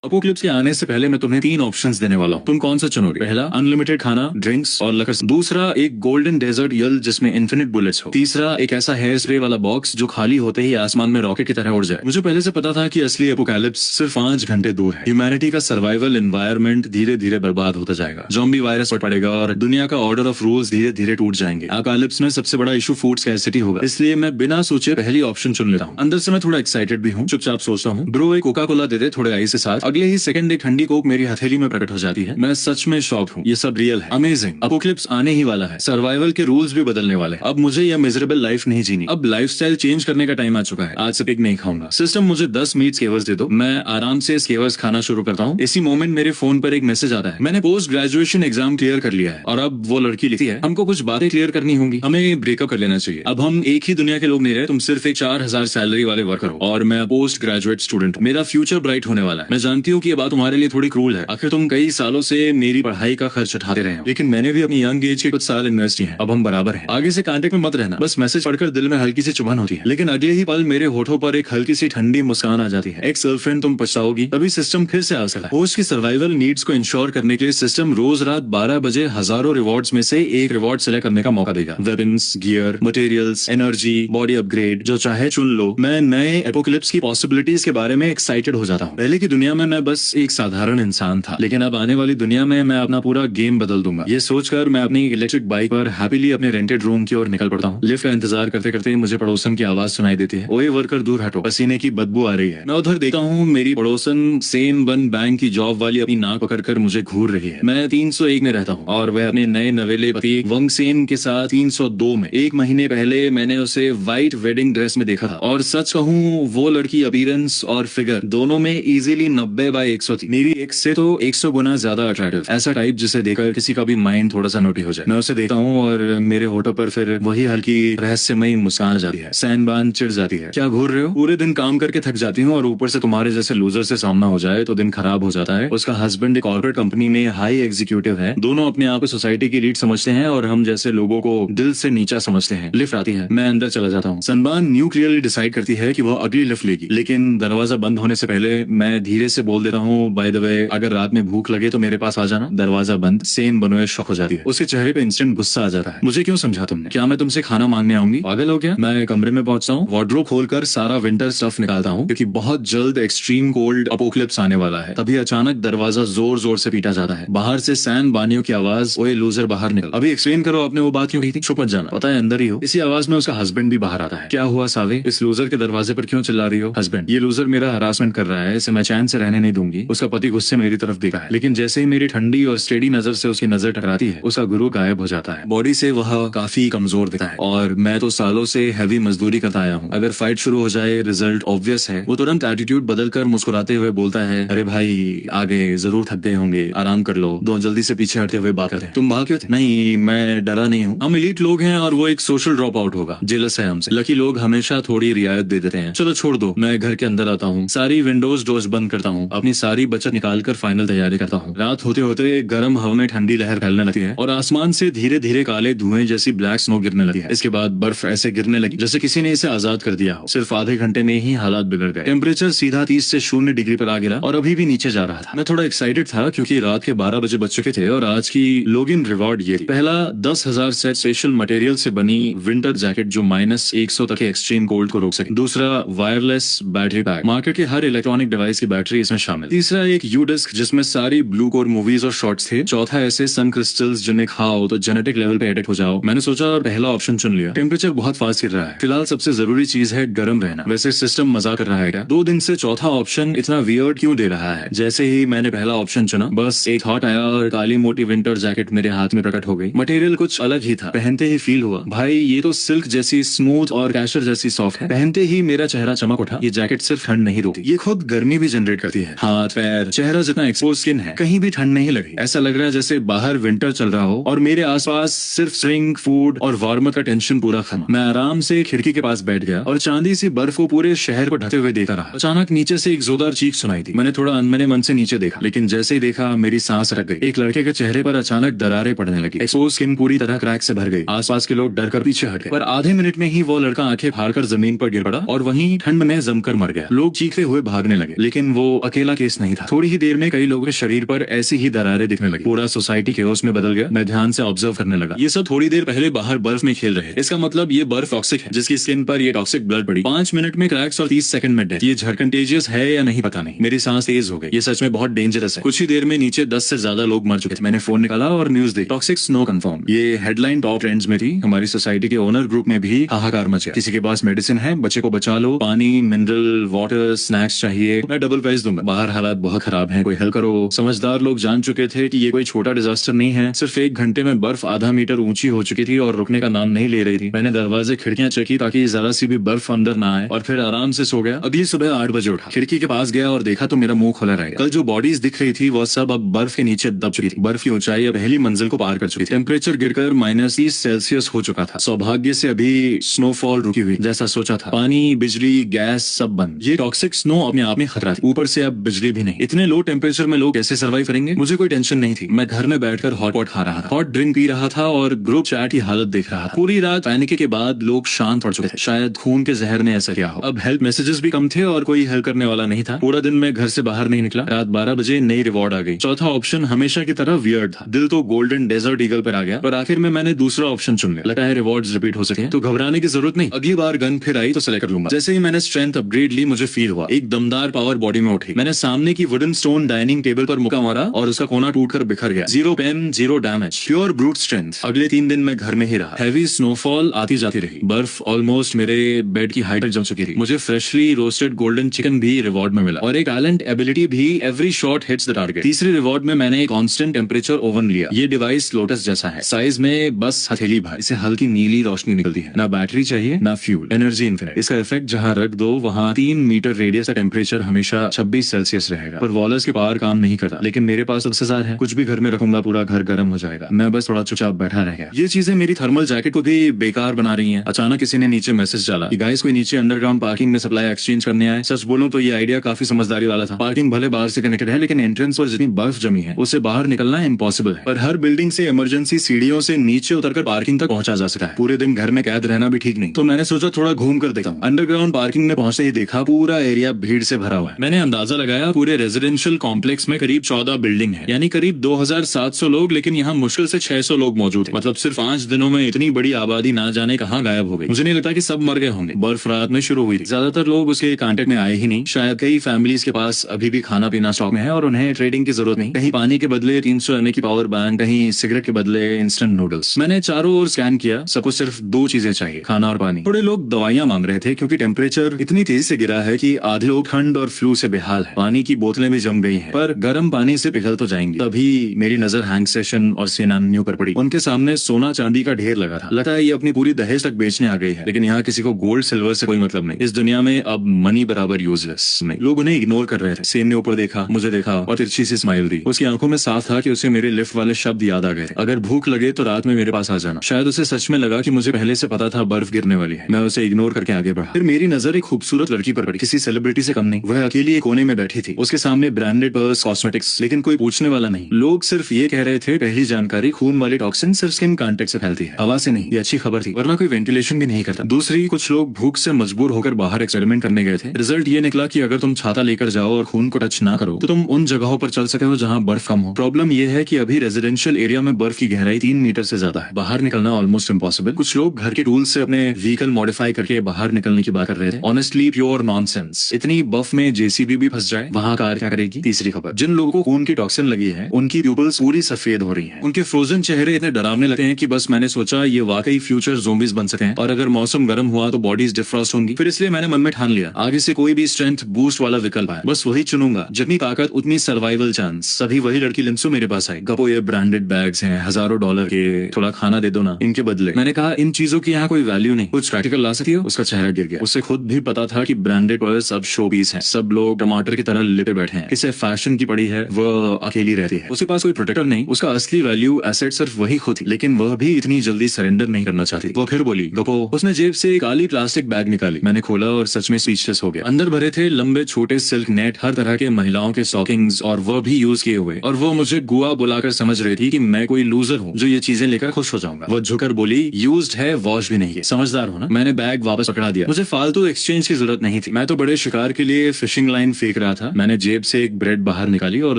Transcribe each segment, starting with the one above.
Apocalypse के आने से पहले मैं तुम्हें 3 ऑप्शंस देने वाला हूँ। तुम कौन सा चुनोगे? पहला, अनलिमिटेड खाना, ड्रिंक्स और लकर। दूसरा, एक गोल्डन डेजर्ट यल जिसमें इन्फिनिट बुलेट्स हो। तीसरा, एक ऐसा हेयर स्प्रे वाला बॉक्स जो खाली होते ही आसमान में रॉकेट की तरह उड़ जाए। मुझे पहले से पता था कि असली एपोकैलिप्स सिर्फ 5 घंटे दूर है। ह्यूमैनिटी का सर्वाइवल एनवायरनमेंट धीरे धीरे बर्बाद होता जाएगा, ज़ॉम्बी वायरस पड़ेगा और दुनिया का ऑर्डर ऑफ रूल्स धीरे धीरे टूट जाएंगे। एपोकैलिप्स में सबसे बड़ा इशू फूड स्कैर्सिटी होगा, इसलिए मैं बिना सोचे पहली ऑप्शन चुन लेता हूँ। अंदर से मैं थोड़ा एक्साइटेड भी हूँ। चुपचाप सोचता हूँ, ब्रो एक कोका कोला दे दे थोड़े आइस के साथ। अगले ही सेकंड एक ठंडी कोक मेरी हथेली में प्रकट हो जाती है। मैं सच में शॉक हूँ, ये सब रियल है। अमेजिंग, अपोक्लिप्स आने ही वाला है। सर्वाइवल के रूल्स भी बदलने वाले हैं। अब मुझे यह मिजरेबल लाइफ नहीं जीनी। अब लाइफस्टाइल चेंज करने का टाइम आ चुका है। आज से पिग नहीं खाऊंगा। सिस्टम मुझे 10 मीट स्केवर्स दे दो, मैं आराम से स्केवर्स खाना शुरू करता हूँ। इसी मोमेंट मेरे फोन पर एक मैसेज आता है, मैंने पोस्ट ग्रेजुएशन एग्जाम क्लियर कर लिया है। और अब वो लड़की लिखती है, हमको कुछ बातें क्लियर करनी होंगी, हमें ब्रेकअप कर लेना चाहिए। अब हम एक ही दुनिया के लोग नहीं रहे, तुम सिर्फ एक 4000 सैलरी वाले वर्कर हो और मैं पोस्ट ग्रेजुएट स्टूडेंट। मेरा फ्यूचर ब्राइट होने वाला है। मैं जानती हूँ कि ये बात तुम्हारे लिए थोड़ी क्रूल है, आखिर तुम कई सालों से मेरी पढ़ाई का खर्च उठाते रहे हो, लेकिन मैंने भी अपनी यंग एज के कुछ साल इन्वेस्ट किए हैं। अब हम बराबर हैं। आगे से कांटेक्ट में मत रहना। बस मैसेज पढ़कर दिल में हल्की सी चुभन होती है, लेकिन अगले ही पल मेरे होठों पर एक हल्की सी ठंडी मुस्कान आ जाती है। एक्स गर्लफ्रेंड तुम पछताओगी। तभी सिस्टम फिर से आ सका। होस्ट की सर्वाइवल नीड्स को इंश्योर करने के लिए सिस्टम रोज रात 12 बजे हजारों रिवॉर्ड्स में से एक रिवॉर्ड सेलेक्ट करने का मौका देगा। Weapons, gear, materials, energy, body upgrade, जो चाहे चुन लो। मैं नए एपोक्लिप्स की पॉसिबिलिटीज के बारे में एक्साइटेड हो जाता हूँ। पहले की दुनिया में मैं बस एक साधारण इंसान था, लेकिन अब आने वाली दुनिया में मैं अपना पूरा गेम बदल दूंगा। ये सोचकर मैं अपनी इलेक्ट्रिक बाइक पर हैप्पीली अपने रेंटेड रूम की ओर निकल पड़ता हूँ। लिफ्ट का इंतजार करते करते मुझे पड़ोसन की आवाज सुनाई देती है, ओए वर्कर दूर हटो, पसीने की बदबू आ रही है। मैं उधर देखता हूँ, मेरी पड़ोसन सेम वन बैंक की जॉब वाली अपनी नाक पकड़कर मुझे घूर रही है। मैं 301 में रहता हूँ और वह अपने नए नवेले पति वंगसेन के साथ 302 में। 1 महीने पहले मैंने उसे व्हाइट वेडिंग ड्रेस में देखा था और सच कहूँ वो लड़की अपीयरेंस और फिगर दोनों में इजीली 90/100 थी। मेरी एक से तो 100 गुना ज्यादा अट्रैक्टिव। ऐसा टाइप जिसे देखकर किसी का भी माइंड थोड़ा सा नोटी हो जाए। मैं उसे देखता हूँ और मेरे होठों पर फिर वही हल्की रहस्यमयी मुस्कान आ जाती है। सैनबान चिढ़ जाती है, क्या घूर रहे हो? पूरे दिन काम करके थक जाती हूँ और ऊपर से तुम्हारे जैसे लूजर से सामना हो जाए तो दिन खराब हो जाता है। उसका हस्बैंड एक कॉर्पोरेट कंपनी में हाई एग्जीक्यूटिव है। दोनों अपने आप को सोसाइटी की लीड समझते हैं और हम जैसे लोगों को दिल से नीचा समझते हैं। लिफ्ट आती है, मैं अंदर चला जाता हूँ। सनबान न्यूक्लियरली डिसाइड करती है कि वह अगली लिफ्ट लेगी, लेकिन दरवाजा बंद होने से पहले मैं धीरे से बोल देता हूँ, बाय द वे अगर रात में भूख लगे तो मेरे पास आ जाना। दरवाजा बंद। सेम बनोए शॉक हो जाती है। उसके चेहरे पे इंस्टेंट गुस्सा आ जाता है। मुझे क्यों समझा तुमने? क्या मैं तुमसे खाना मांगने आऊंगी? पागल हो क्या? मैं कमरे में पहुंचता हूँ, वार्डरोब खोलकर सारा विंटर स्टफ निकालता हूँ क्योंकि बहुत जल्द एक्सट्रीम कोल्ड अपोक्लिप्स आने वाला है। तभी अचानक दरवाजा जोर जोर से पीटा जाता है। बाहर से सैन बानियों की आवाज, ओए लूजर बाहर निकल, अभी एक्सप्लेन करो आपने वो बात क्यों कही थी। चुप मत जाना, पता है अंदर ही हो। इसी आवाज में उसका हस्बैंड भी बाहर आता है। क्या हुआ सावे, इस लूजर के दरवाजे पर क्यों चिल्ला रही हो? हस्बैंड, ये लूजर मेरा हरासमेंट कर रहा है, इसे मैं चैन से रहने नहीं दूंगी। उसका पति गुस्से मेरी तरफ देखा है, लेकिन जैसे ही मेरी ठंडी और स्टेडी नजर से उसकी नजर टकराती है, उसका गुरु गायब हो जाता है। बॉडी से वह काफी कमजोर दिखता है और मैं तो सालों से हैवी मजदूरी करता आया हूँ। अगर फाइट शुरू हो जाए रिजल्ट ऑब्वियस है। वो तुरंत एटीट्यूड बदलकर मुस्कुराते हुए बोलता है, अरे भाई आगे जरूर थक गए होंगे, आराम कर लो। दो जल्दी से पीछे हटते हुए बात करते हैं, तुम भाग क्यों थे? नहीं मैं डरा नहीं हूँ, हम एलीट लोग हैं और वो एक सोशल ड्रॉप आउट होगा, जेलस है हमसे। लकी लोग हमेशा थोड़ी रियायत दे देते हैं। चलो छोड़ दो। मैं घर के अंदर आता हूँ, सारी विंडोज डोर्स बंद करता हूँ, अपनी सारी बचत निकालकर फाइनल तैयारी करता हूँ। रात होते होते गर्म हवा में ठंडी लहर फैलने लगती है और आसमान से धीरे धीरे काले धुएं जैसी ब्लैक स्नो गिरने लगी है। इसके बाद बर्फ ऐसे गिरने लगी जैसे किसी ने इसे आजाद कर दिया हो। सिर्फ आधे घंटे में ही हालात बिगड़ गए। टेम्परेचर सीधा 30 से 0 डिग्री पर आ गिरा और अभी भी नीचे जा रहा था। मैं थोड़ा एक्साइटेड था क्योंकि रात के 12 बजे बज चुके थे और आज की लॉगिन रिवॉर्ड ये थी। पहला 10,000 सेट स्पेशल मटेरियल से बनी विंटर जैकेट जो -100 तक के एक्सट्रीम कोल्ड को रोक सके। दूसरा, वायरलेस बैटरी पैक, मार्केट के हर इलेक्ट्रॉनिक डिवाइस की बैटरी इसमें शामिल। तीसरा, एक यू डिस्क जिसमें सारी ब्लू कोर मूवीज और शॉर्ट्स थे। चौथा, ऐसे सन क्रिस्टल्स जिन्हें खाओ तो जेनेटिक लेवल पे एडिक्ट हो जाओ। मैंने सोचा और पहला ऑप्शन चुन लिया। टेम्परेचर बहुत फास्ट गिर रहा है, फिलहाल सबसे जरूरी चीज है गर्म रहना। वैसे सिस्टम मजाक कर रहा है क्या? 2 दिन से चौथा ऑप्शन इतना वियर्ड क्यों दे रहा है? जैसे ही मैंने पहला ऑप्शन चुना, बस एक थॉट आया और काली मोटी विंटर जैकेट मेरे हाथ में प्रकट हो गई। मटेरियल कुछ अलग ही था। पहनते ही फील हुआ, भाई ये तो सिल्क जैसी स्मूथ और कैशर जैसी सॉफ्ट है। पहनते ही मेरा चेहरा चमक उठा। ये जैकेट सिर्फ ठंड नहीं रोकती, ये खुद गर्मी भी जनरेट करती है। हाथ, पैर, चेहरा जितना एक्सपोज स्किन है, कहीं भी ठंड नहीं लगी। ऐसा लग रहा है जैसे बाहर विंटर चल रहा हो और मेरे आसपास सिर्फ स्विंग, फूड और वार्मर का टेंशन पूरा खत्म। मैं आराम से खिड़की के पास बैठ गया और चांदी सी बर्फ को पूरे शहर को ढकते हुए देखता रहा। अचानक नीचे से एक जोरदार चीख सुनाई दी। मैंने थोड़ा अनमने मन से नीचे देखा, लेकिन जैसे ही देखा मेरी सांस अटक गई। एक लड़के के चेहरे पर अचानक दरारें पड़ने लगी। एक्सपोज स्किन पूरी तरह क्रैक से भर गई। आसपास के लोग डरकर पीछे हट गए, पर आधे मिनट में ही वो लड़का आंखें फाड़कर जमीन पर गिर पड़ा और वहीं ठंड में जमकर मर गया। लोग चीखते हुए भागने लगे, लेकिन वो अकेला केस नहीं था। थोड़ी ही देर में कई लोगों के शरीर पर ऐसी ही दरारें दिखने लगी। पूरा सोसाइटी केओस में बदल गया। मैं ध्यान से ऑब्जर्व करने लगा। ये सब थोड़ी देर पहले बाहर बर्फ में खेल रहे। इसका मतलब ये बर्फ टॉक्सिक है, जिसकी स्किन पर ये टॉक्सिक ब्लड पड़ी। 5 मिनट में क्रैक्स और 30 सेकंड में डेथ। ये कंटेजियस है या नहीं पता नहीं। मेरी सांस तेज हो गई। ये सच में बहुत डेंजरस है। कुछ ही देर में नीचे 10 से ज्यादा लोग मर चुके थे। मैंने फोन निकाला और न्यूज देखी। Toxic snow confirm. ये हेडलाइन टॉप ट्रेंड्स में थी। हमारी सोसाइटी के ओनर ग्रुप में भी हाहाकार मच गया। किसी के पास मेडिसिन है, बच्चे को बचा लो, पानी, मिनरल वाटर, स्नैक्स चाहिए, मैं डबल प्राइस दूंगा। बाहर हालात बहुत खराब है, कोई हेल्प करो। समझदार लोग जान चुके थे कि ये कोई छोटा डिजास्टर नहीं है। सिर्फ 1 घंटे में बर्फ आधा मीटर ऊंची हो चुकी थी और रुकने का नाम नहीं ले रही थी। मैंने दरवाजे खिड़कियां चेकी ताकि जरा सी भी बर्फ अंदर ना आए और फिर आराम से सो गया। अगली सुबह 8 बजे उठा, खिड़की के पास गया और देखा तो मेरा मुंह खुला रह गया। कल जो बॉडीज दिख रही थी वो सब अब बर्फ के नीचे दब चुकी थी। बर्फ की ऊंचाई अब पहली मंजिल को पार कर चुकी थी। टेम्परेचर गिरकर -30 हो चुका था। सौभाग्य से अभी स्नोफॉल रुकी हुई जैसा सोचा था। पानी, बिजली, गैस सब बंद। ये टॉक्सिक स्नो अपने आप में खतरा थी। ऊपर से अब बिजली भी नहीं। इतने लो टेम्परेचर में लोग कैसे सर्वाइव करेंगे? मुझे कोई टेंशन नहीं थी। मैं घर में बैठकर हॉट पॉट खा रहा था, हॉट ड्रिंक पी रहा था और ग्रुप चैट की हालत देख रहा था। पूरी रात पैनिक के बाद लोग शांत पड़ चुके थे। शायद खून के जहर ने ऐसा किया हो। अब हेल्प मैसेजेस भी कम थे और कोई हेल्प करने वाला नहीं था। पूरा दिन मैं घर से बाहर नहीं निकला। रात 12 बजे नई रिवॉर्ड आ गई। चौथा ऑप्शन हमेशा की तरह वियर्ड था। दिल तो गोल्डन डेजर्ट ईगल पर आ गया, पर आखिर में मैंने दूसरा ऑप्शन चुन लिया। लगा है रिवॉर्ड्स रिपीट हो सके तो घबराने की जरूरत नहीं। अगली बार गन फिर आई तो सेलेक्ट कर लूंगा। जैसे ही मैंने स्ट्रेंथ अपग्रेड ली, मुझे फील हुआ एक दमदार पावर बॉडी में उठी। मैंने सामने की वुडन स्टोन डाइनिंग टेबल पर मुक्का मारा और उसका कोना टूटकर बिखर गया। 0 pain, 0 damage, pure brute strength. अगले 3 दिन मैं घर में ही रहा। हैवी स्नोफॉल आती जाती रही। बर्फ ऑलमोस्ट मेरे बेड की हाइट तक जम चुकी थी। मुझे फ्रेशली रोस्टेड गोल्डन चिकन भी रिवॉर्ड में मिला और एक टैलेंट एबिलिटी भी, every shot hits the target. तीसरी रिवॉर्ड में मैंने एक कांस्टेंट टेम्परेचर ओवन लिया। ये डिवाइस लोटस जैसा है, साइज में बस हथेली भर। इसे हल्की नीली रोशनी निकलती है। ना बैटरी चाहिए ना फ्यूल, एनर्जी इनफिनिट। इसका इफेक्ट जहाँ रख दो वहाँ 3 मीटर रेडियस का टेम्परेचर हमेशा 26 सेल्सियस रहेगा। पर वॉलस के पावर काम नहीं करता। लेकिन मेरे पास 10,000 है। कुछ भी घर में रखूंगा पूरा घर गर्म हो जाएगा। मैं बस थोड़ा चुपचाप बैठा रह गया। ये चीजें मेरी थर्मल जैकेट को भी बेकार बना रही हैं। अचानक किसी ने नीचे मैसेज डाला कि गाइस कोई नीचे अंडरग्राउंड पार्किंग में सप्लाई एक्सचेंज करने आए। सच बोलूं तो ये आइडिया काफी समझदारी वाला था। पार्किंग भले बाहर से कनेक्टेड है, लेकिन एंट्रेंस पर जितनी बर्फ जमी है उससे बाहर निकलना इम्पॉसिबल है। पर हर बिल्डिंग से इमरजेंसी सीढ़ियों से नीचे उतरकर पार्किंग तक पहुंचा जा सकता है। पूरे दिन घर में कैद रहना भी ठीक नहीं। तो मैंने सोचा थोड़ा घूम कर देखता हूँ। अंडरग्राउंड पार्किंग में पहुंचते ही देखा पूरा एरिया भीड़ से भरा हुआ है। मैंने अंदाजा लगाया पूरे रेजिडेंशियल कॉम्प्लेक्स में करीब 14 बिल्डिंग है, यानी करीब 2700 लोग। लेकिन यहाँ मुश्किल से 600 लोग मौजूद हैं। मतलब सिर्फ 5 दिनों में इतनी बड़ी आबादी ना जाने कहाँ गायब हो गई। मुझे नहीं लगता कि सब मर गए होंगे। बर्फ रात में शुरू हुई थी। ज्यादातर लोग उसके कांटेक्ट में आए ही नहीं। शायद कई फैमिलीज के पास अभी भी खाना पीना स्टॉक में है और उन्हें ट्रेडिंग की जरूरत नहीं। कहीं पानी के बदले 300 mAh की पावर बैंक, कहीं सिगरेट के बदले इंस्टेंट नूडल्स। मैंने चारों ओर स्कैन किया। सबको सिर्फ 2 चीजें चाहिए, खाना और पानी। थोड़े लोग दवाइयां मांग रहे थे क्योंकि टेम्परेचर इतनी तेजी से गिरा है कि आधे लोग ठंड और फ्लू से बेहाल है। पानी की बोतलें भी जम गई हैं, पर गर्म पानी से पिघल तो जाएंगी। तभी मेरी नजर हैंक सेशन और सेनानियों पर पड़ी। उनके सामने सोना चांदी का ढेर लगा था। लगता है ये अपनी पूरी दहेज तक बेचने आ गई है। लेकिन यहाँ किसी को गोल्ड सिल्वर से कोई मतलब नहीं। इस दुनिया में अब मनी बराबर यूजलेस। लोग उन्हें इग्नोर कर रहे थे। सेन ने ऊपर देखा, मुझे देखा और तिरछी सी स्माइल दी। उसकी आंखों में साफ था कि उसे मेरे लिफ्ट वाले शब्द याद आ गए थे। अगर भूख लगे तो रात में मेरे पास आ जाना। शायद उसे सच में लगा कि मुझे पहले से पता था बर्फ गिरने वाली है। मैं उसे इग्नोर करके आगे बढ़ा। फिर मेरी नजर एक खूबसूरत लड़की पर पड़ी। किसी सेलिब्रिटी से कम नहीं। वह अकेली एक कोने में बैठी थी। उसके सामने ब्रांडेड पर्स, कॉस्मेटिक्स, लेकिन कोई पूछने वाला नहीं। लोग सिर्फ ये कह रहे थे, पहली जानकारी, खून वाली टॉक्सिन सिर्फ स्किन कांटेक्ट से फैलती है, हवा से नहीं। ये अच्छी खबर थी, वरना कोई वेंटिलेशन भी नहीं करता। दूसरी, कुछ लोग भूख से मजबूर होकर बाहर एक्सपेरिमेंट करने गए थे। रिजल्ट ये निकला कि अगर तुम छाता लेकर जाओ और खून को टच ना करो तो तुम उन जगहों पर चल सकते हो जहाँ बर्फ कम हो। प्रॉब्लम यह है कि अभी रेजिडेंशियल एरिया में बर्फ की गहराई 3 मीटर से ज्यादा है। बाहर निकलना ऑलमोस्ट इम्पॉसिबल। कुछ लोग घर के टूल्स से अपने व्हीकल मॉडिफाई करके बाहर निकलने की बात कर रहे थे। Honestly pure nonsense. इतनी बर्फ में जेसीबी भी फंस जाए, वहाँ कार क्या करेगी? तीसरी खबर, जिन लोगों को खून की टॉक्सिन लगी है उनकी प्यूपल्स पूरी सफेद हो रही हैं। उनके फ्रोजन चेहरे इतने डरावने लगते हैं कि बस मैंने सोचा ये वाकई फ्यूचर ज़ोंबीज बन सकते हैं। और अगर मौसम गर्म हुआ तो बॉडीज डिफ्रॉस्ट होंगी। फिर इसलिए मैंने मन में ठान लिया, आगे से कोई भी स्ट्रेंथ बूस्ट वाला विकल्प है बस वही चुनूंगा। जितनी ताकत उतनी सर्वाइवल चांस। तभी वही लड़की लिंसू मेरे पास आई। गपो ये ब्रांडेड बैग्स हैं, हजारों डॉलर के, थोड़ा खाना दे दो ना इनके बदले। मैंने कहा इन चीजों की यहाँ कोई वैल्यू नहीं, कुछ प्रैक्टिकल ला सकती हो? उसका चेहरा गिर गया। उसे खुद भी पता था कि ब्रांडेड पर्स अब शो पीस है। सब लोग टमाटर की तरह लिपे बैठे हैं। किसे फैशन की पड़ी है, वह अकेली रहती है। उसके पास कोई प्रोटेक्टर नहीं। उसका असली वैल्यू एसेट सिर्फ वही खुद थी। लेकिन वह भी इतनी जल्दी सरेंडर नहीं करना चाहती। वो फिर बोली, गपो। उसने जेब से काली प्लास्टिक बैग निकाली। मैंने खोला और सच में स्पीचलेस हो गया। अंदर भरे थे लंबे छोटे सिल्क नेट, हर तरह के महिलाओं के स्टॉकिंग्स, और वह भी यूज किए हुए। और वो मुझे गुआ बुलाकर समझ रही थी कि मैं कोई लूजर हूँ जो ये चीजें लेकर खुश हो जाऊंगा। वो झुकर बोली, यूज्ड है, वॉश भी नहीं है। समझदार हो ना? मैंने बैग वापस पकड़ा दिया। मुझे फालतू एक्सचेंज की जरूरत नहीं थी। मैं तो बड़े शिकार के लिए फिशिंग लाइन फेंक लिख रहा था। मैंने जेब से एक ब्रेड बाहर निकाली और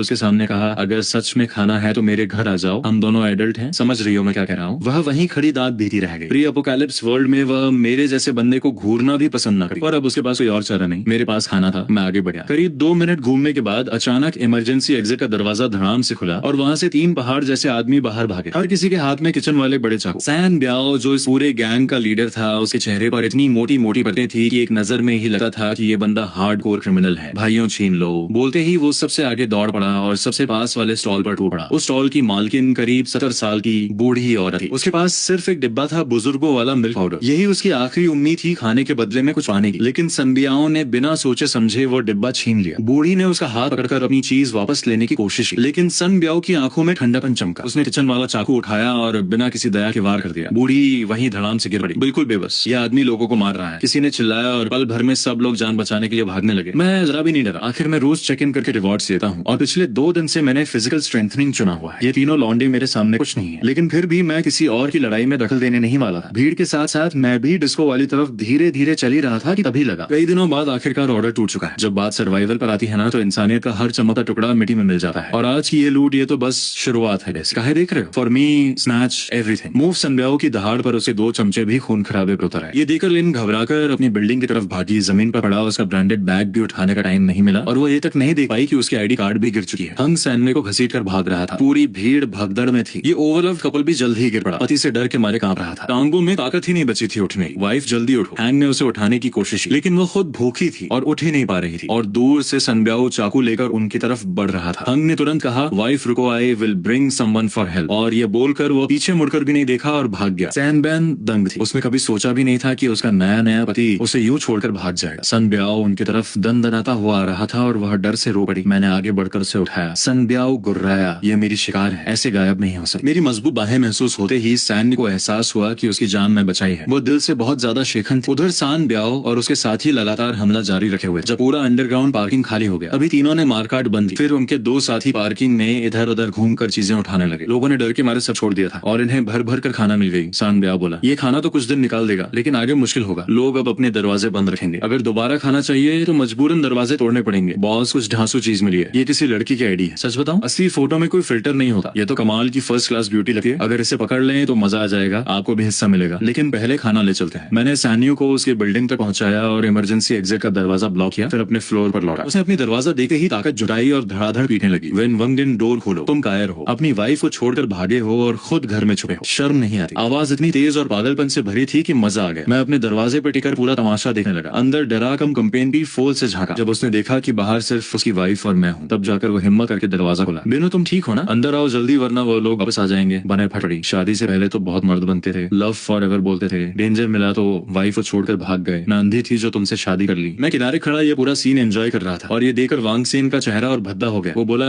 उसके सामने कहा, अगर सच में खाना है तो मेरे घर आ जाओ, हम दोनों एडल्ट हैं, समझ रही हो मैं क्या कह रहा हूँ। वह वहीं खड़ी दांत भीती रह गई। प्री अपोकैलिप्स वर्ल्ड में वह मेरे जैसे बंदे को घूरना भी पसंद न करी, और अब उसके पास कोई और चारा नहीं, मेरे पास खाना था। मैं आगे बढ़ा। करीब 2 मिनट घूमने के बाद अचानक इमरजेंसी एग्जिट का दरवाजा धड़ाम से खुला और वहां से 3 पहाड़ जैसे आदमी बाहर भागे। हर किसी के हाथ में किचन वाले बड़े चाकू। सैन ब्याओ जो इस पूरे गैंग का लीडर था, उसके चेहरे पर इतनी मोटी मोटी परतें थी कि एक नजर में ही लगता था कि ये बंदा हार्डकोर क्रिमिनल है। भाइयों छीन लो, बोलते ही वो सबसे आगे दौड़ पड़ा और सबसे पास वाले स्टॉल पर टूट पड़ा। उस स्टॉल की मालकिन करीब 70 साल की बूढ़ी औरत थी। उसके पास सिर्फ एक डिब्बा था बुजुर्गों वाला मिल्क पाउडर। यही उसकी आखिरी उम्मीद थी खाने के बदले में कुछ पाने की। लेकिन संबियाओं ने बिना सोचे समझे वो डिब्बा छीन लिया। बूढ़ी ने उसका हाथ पकड़कर अपनी चीज वापस लेने की कोशिश की, लेकिन सन ब्याओ की आंखों में ठंडापन चमका। उसने किचन वाला चाकू उठाया और बिना किसी दया के वार कर दिया। बूढ़ी वहीं धड़ाम से गिर पड़ी, बिल्कुल बेबस। यह आदमी लोगों को मार रहा है, किसी ने चिल्लाया और पल भर में सब लोग जान बचाने के लिए भागने लगे। मैं जरा भी नहीं डरा। आखिर मैं रोज चेक इन करके रिवॉर्ड्स देता हूँ और पिछले 2 दिन से मैंने फिजिकल स्ट्रेंथनिंग चुना हुआ है। ये तीनों लौंडे मेरे सामने कुछ नहीं है, लेकिन फिर भी मैं किसी और की लड़ाई में दखल देने नहीं वाला था। भीड़ के साथ साथ मैं भी डिस्को वाली तरफ धीरे धीरे चल ही रहा था कि तभी लगा। कई दिनों बाद आखिरकार ऑर्डर टूट चुका है। जब बात सर्वाइवल पर आती है ना, तो इंसानियत का हर चमकता टुकड़ा मिट्टी में मिल जाता है। और आज की ये लूट, ये तो बस शुरुआत है। काहे देख रहे हो? For me snatch everything. Move संब्याओ की दहाड़ पर उसे 2 चमचे भी खून खराबे पर उतर आए। ये देखकर लिन घबराकर अपनी बिल्डिंग की तरफ भागी। जमीन पर पड़ा उसका ब्रांडेड बैग भी उठाने का टाइम नहीं मिला और वो ये तक नहीं देख पाई कि उसकी आईडी कार्ड भी गिर चुकी है। हंग सैनवे को घसीट कर भाग रहा था। पूरी भीड़ भगदड़ में थी। ये ओवरलव कपल भी जल्द ही गिर पड़ा। पति से डर के मारे कांप रहा था। टांगों में ताकत ही नहीं बची थी उठने की। वाइफ जल्दी उठो। हैंग ने उसे उठाने की कोशिश की, लेकिन वो खुद भूखी थी और उठ ही नहीं पा रही थी। और दूर से सनब्याओ चाकू लेकर उनकी तरफ बढ़ रहा था। हंग ने तुरंत कहा, वाइफ रुको, I will bring someone for help. और ये बोलकर वो पीछे मुड़कर भी नहीं देखा और भाग गया। सैन बैन दंग थी। उसने कभी सोचा भी नहीं था कि उसका नया नया पति उसे यूं छोड़कर भाग जाएगा। सन ब्याओ उनकी तरफ दंदनाता हुआ आ रहा था और वह डर से रो पड़ी। मैंने आगे बढ़कर उसे उठाया। सन ब्याओ गुर्राया, ये मेरी शिकार है, ऐसे गायब नहीं हो सकती। मेरी मजबूत बाहें महसूस होते ही सैन को एहसास हुआ कि उसकी जान में बचाई है। वो दिल से बहुत ज्यादा शेखन थी। उधर सान ब्याओ और उसके साथी लगातार हमला जारी रखे हुए। जब पूरा अंडरग्राउंड पार्किंग खाली हो गया, अभी तीनों ने मारकाट बंद की। फिर उनके 2 साथी पार्किंग में इधर उधर घूमकर चीजें उठाने लगे। लोगों ने डर के मारे सब छोड़ दिया था और इन्हें भर भर कर खाना मिल गई। सान ब्याओ बोला, ये खाना तो कुछ दिन निकाल देगा, लेकिन आगे मुश्किल होगा। लोग अब अपने दरवाजे बंद रखेंगे। अगर दोबारा खाना चाहिए तो मजबूरन दरवाजे तोड़ने पड़ेंगे। बॉस, कुछ ढांसू चीज मिली है। ये किसी लड़की की आईडी है। सच बताऊं, असली फोटो में कोई फिल्टर नहीं होता। ये तो कमाल की फर्स्ट क्लास ब्यूटी लगती है। अगर इसे पकड़ लें तो मजा आ जाएगा, आपको भी हिस्सा मिलेगा। लेकिन पहले खाना ले चलते हैं। मैंने सैनियो को उसकी बिल्डिंग तक पहुंचाया और इमरजेंसी एग्जिट का दरवाजा ब्लॉक किया। फिर अपने फ्लोर पर लौटा। उसने अपनी दरवाजा देखते ही ताकत जुटाई और धड़ाधड़ पीटने लगी। वेन वंग दिन डोर खोलो, तुम कायर हो, अपनी वाइफ को छोड़कर भागे हो और खुद घर में छुपे हो, शर्म नहीं आती। आवाज इतनी तेज और पागलपन से भरी थी कि मजा आ गया। मैं अपने दरवाजे पर टिकर पूरा तमाशा देखने लगा। अंदर डरा कम कंपेन भी फोल से झांका। जब उसने देखा कि बाहर सिर्फ उसकी वाइफ और मैं हूँ, तब जाकर वो हिम्मत करके दरवाजा खोला। बेनो, तुम ठीक हो ना? अंदर आओ जल्दी, वरना वो लोग वापस आ जाएंगे। बने फटड़ी। शादी से पहले तो बहुत मर्द बनते थे, लव फॉर एवर बोलते थे। डेंजर मिला तो वाइफ को छोड़कर भाग गए। मैं अंधी थी जो तुमसे शादी कर ली। मैं किनारे खड़ा ये पूरा सीन एंजॉय कर रहा था और ये देखकर वांग सेन का चेहरा और भद्दा हो गया। वो बोला,